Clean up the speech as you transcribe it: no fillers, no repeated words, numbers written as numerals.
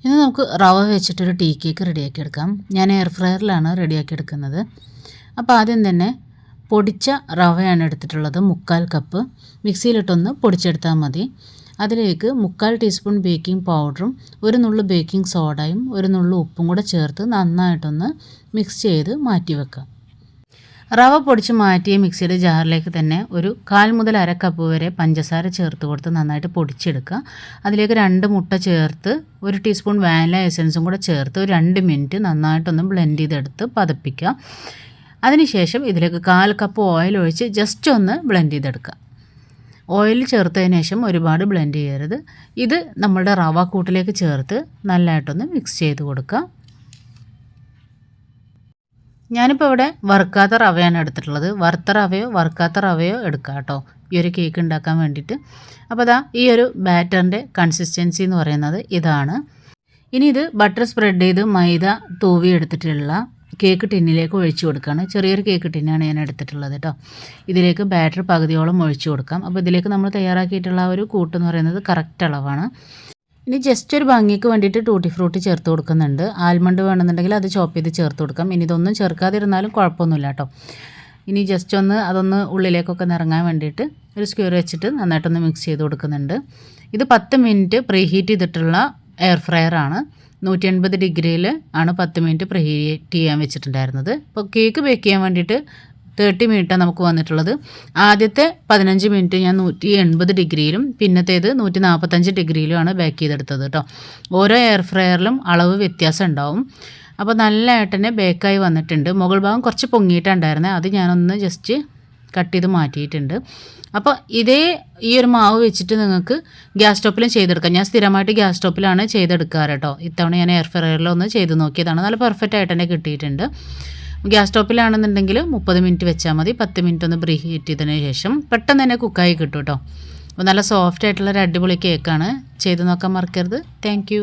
ഇനി നമുക്ക് റവ വെച്ചിട്ടൊരു ടീ കേക്ക് റെഡിയാക്കി എടുക്കാം. ഞാൻ എയർ ഫ്രയറിലാണ് റെഡിയാക്കി എടുക്കുന്നത്. അപ്പോൾ ആദ്യം തന്നെ പൊടിച്ച റവയാണ് എടുത്തിട്ടുള്ളത്. 3/4 കപ്പ് മിക്സിയിലിട്ടൊന്ന് പൊടിച്ചെടുത്താൽ മതി. അതിലേക്ക് 3/4 ടീസ്പൂൺ ബേക്കിംഗ് പൗഡറും 1 നുള്ളു ബേക്കിംഗ് സോഡയും 1 നുള്ളു ഉപ്പും കൂടെ ചേർത്ത് നന്നായിട്ടൊന്ന് മിക്സ് ചെയ്ത് മാറ്റി വെക്കാം. റവ പൊടിച്ച് മാറ്റിയ മിക്സിയുടെ ജാറിലേക്ക് തന്നെ ഒരു 1/4 മുതൽ 1/2 കപ്പ് വരെ പഞ്ചസാര ചേർത്ത് കൊടുത്ത് നന്നായിട്ട് പൊടിച്ചെടുക്കുക. അതിലേക്ക് 2 മുട്ട ചേർത്ത് 1 ടീസ്പൂൺ വാനില എസൻസും കൂടെ ചേർത്ത് ഒരു 2 മിനിറ്റ് നന്നായിട്ടൊന്ന് ബ്ലെൻഡ് ചെയ്തെടുത്ത് പതപ്പിക്കുക. അതിനുശേഷം ഇതിലേക്ക് 1/4 കപ്പ് ഓയിൽ ഒഴിച്ച് ജസ്റ്റ് ഒന്ന് ബ്ലെൻഡ് ചെയ്തെടുക്കുക. ഓയിൽ ചേർത്തതിന് ശേഷം ഒരുപാട് ബ്ലെൻഡ് ചെയ്യരുത്. ഇത് നമ്മളുടെ റവ കൂട്ടിലേക്ക് ചേർത്ത് നല്ലതായിട്ടൊന്ന് മിക്സ് ചെയ്ത് കൊടുക്കുക. ഞാനിപ്പോൾ ഇവിടെ വറുക്കാത്ത റവയാണ് എടുത്തിട്ടുള്ളത്. വറുത്ത റവയോ വറുക്കാത്ത റവയോ എടുക്കുക കേട്ടോ, ഈ ഒരു കേക്ക് ഉണ്ടാക്കാൻ വേണ്ടിയിട്ട്. അപ്പോൾ അതാ ഈ ഒരു ബാറ്ററിൻ്റെ കൺസിസ്റ്റൻസി എന്ന് പറയുന്നത് ഇതാണ്. ഇനി ഇത് ബട്ടർ സ്പ്രെഡ് ചെയ്ത് മൈദ തൂവി എടുത്തിട്ടുള്ള കേക്ക് ടിന്നിലേക്ക് ഒഴിച്ചു കൊടുക്കുകയാണ്. ചെറിയൊരു കേക്ക് ടിന്നാണ് ഞാൻ എടുത്തിട്ടുള്ളത് കേട്ടോ. ഇതിലേക്ക് ബാറ്റർ പകുതിയോളം ഒഴിച്ചു കൊടുക്കാം. അപ്പോൾ ഇതിലേക്ക് നമ്മൾ തയ്യാറാക്കിയിട്ടുള്ള ഒരു കൂട്ടെന്ന് പറയുന്നത് കറക്റ്റ് അളവാണ്. ഇനി ജസ്റ്റ് ഒരു ഭംഗിക്ക് വേണ്ടിയിട്ട് ടൂട്ടി ഫ്രൂട്ടി ചേർത്ത് കൊടുക്കുന്നുണ്ട്. ആൽമണ്ട് വേണമെന്നുണ്ടെങ്കിൽ അത് ചോപ്പ് ചെയ്ത് ചേർത്ത് കൊടുക്കാം. ഇനി ഇതൊന്നും ചേർക്കാതിരുന്നാലും കുഴപ്പമൊന്നുമില്ല കേട്ടോ. ഇനി ജസ്റ്റ് ഒന്ന് ഉള്ളിലേക്കൊക്കെ നിറങ്ങാൻ വേണ്ടിയിട്ട് ഒരു സ്ക്വയർ വെച്ചിട്ട് നന്നായിട്ടൊന്ന് മിക്സ് ചെയ്ത് കൊടുക്കുന്നുണ്ട്. ഇത് 10 മിനിറ്റ് പ്രീഹീറ്റ് ചെയ്തിട്ടുള്ള എയർ ഫ്രയറാണ്. 180 ഡിഗ്രിയിൽ ആണ് 10 മിനിറ്റ് പ്രീഹീറ്റ് ചെയ്യാൻ വെച്ചിട്ടുണ്ടായിരുന്നത്. അപ്പോൾ കേക്ക് ബേക്ക് ചെയ്യാൻ വേണ്ടിയിട്ട് 30 മിനിറ്റാണ് നമുക്ക് വന്നിട്ടുള്ളത്. ആദ്യത്തെ 15 മിനിറ്റ് ഞാൻ 180 ഡിഗ്രിയിലും പിന്നത്തേത് 145 ഡിഗ്രിയിലുമാണ് ബേക്ക് ചെയ്തെടുത്തത് കേട്ടോ. ഓരോ എയർ ഫ്രയറിലും അളവ് വ്യത്യാസം ഉണ്ടാവും. അപ്പോൾ നല്ലതായിട്ട് തന്നെ ബേക്കായി വന്നിട്ടുണ്ട്. മുകൾ ഭാഗം കുറച്ച് പൊങ്ങിയിട്ടുണ്ടായിരുന്നത്, അത് ഞാനൊന്ന് ജസ്റ്റ് കട്ട് ചെയ്ത് മാറ്റിയിട്ടുണ്ട്. അപ്പോൾ ഈ ഒരു മാവ് വെച്ചിട്ട് നിങ്ങൾക്ക് ഗ്യാസ് സ്റ്റോപ്പിലും ചെയ്തെടുക്കാം. ഞാൻ സ്ഥിരമായിട്ട് ഗ്യാസ് സ്റ്റോപ്പിലാണ് ചെയ്തെടുക്കാറ് കേട്ടോ. ഇത്തവണ ഞാൻ എയർ ഫ്രയറിലൊന്ന് ചെയ്ത് നോക്കിയതാണ്. നല്ല പെർഫെക്റ്റ് ആയിട്ട് തന്നെ കിട്ടിയിട്ടുണ്ട്. ഗ്യാസ് സ്റ്റോപ്പിലാണെന്നുണ്ടെങ്കിൽ 30 മിനിറ്റ് വെച്ചാൽ മതി. 10 മിനിറ്റ് ഒന്ന് പ്രീ ഹീറ്റ് ചെയ്തതിന് ശേഷം പെട്ടെന്ന് തന്നെ കുക്കായി കിട്ടും കേട്ടോ. അപ്പോൾ നല്ല സോഫ്റ്റ് ആയിട്ടുള്ളൊരു അടിപൊളി കേക്കാണ്. ചെയ്ത് നോക്കാൻ മറക്കരുത്. താങ്ക്